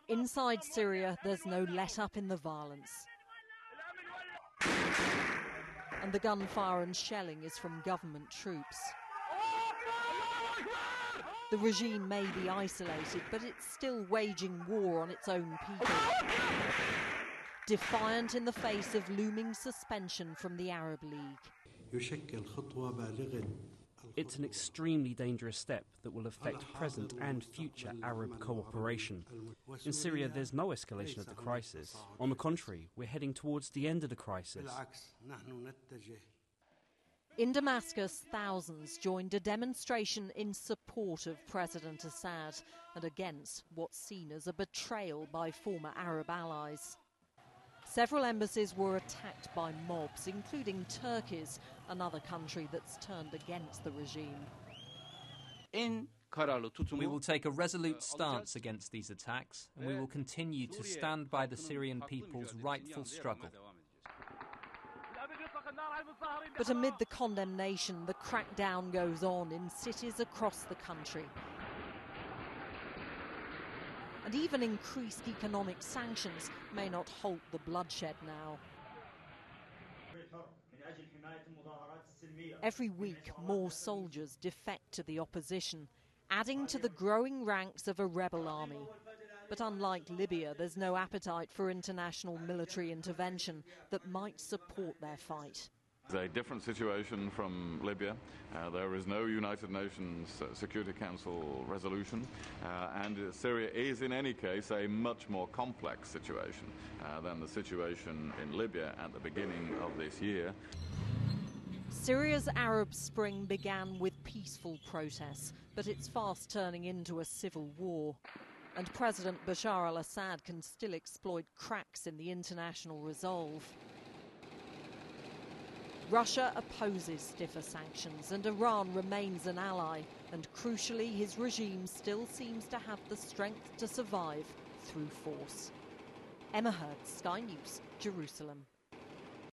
Inside Syria, there's no let-up in the violence. And the gunfire and shelling is from government troops. The regime may be isolated, but it's still waging war on its own people. Defiant in the face of looming suspension from the Arab League. It's an extremely dangerous step that will affect present and future Arab cooperation. In Syria, there's no escalation of the crisis. On the contrary, we're heading towards the end of the crisis. In Damascus, thousands joined a demonstration in support of President Assad and against what's seen as a betrayal by former Arab allies. Several embassies were attacked by mobs, including Turkey's, another country that's turned against the regime. We will take a resolute stance against these attacks, and we will continue to stand by the Syrian people's rightful struggle. But amid the condemnation, the crackdown goes on in cities across the country. And even increased economic sanctions may not halt the bloodshed now. Every week, more soldiers defect to the opposition, adding to the growing ranks of a rebel army. But unlike Libya, there's no appetite for international military intervention that might support their fight. It's a different situation from Libya. There is no United Nations Security Council resolution, and Syria is in any case a much more complex situation than the situation in Libya at the beginning of this year. Syria's Arab Spring began with peaceful protests, but it's fast turning into a civil war. And President Bashar al-Assad can still exploit cracks in the international resolve. Russia opposes stiffer sanctions and Iran remains an ally, and crucially his regime still seems to have the strength to survive through force. Emma Hurd, Sky News, Jerusalem.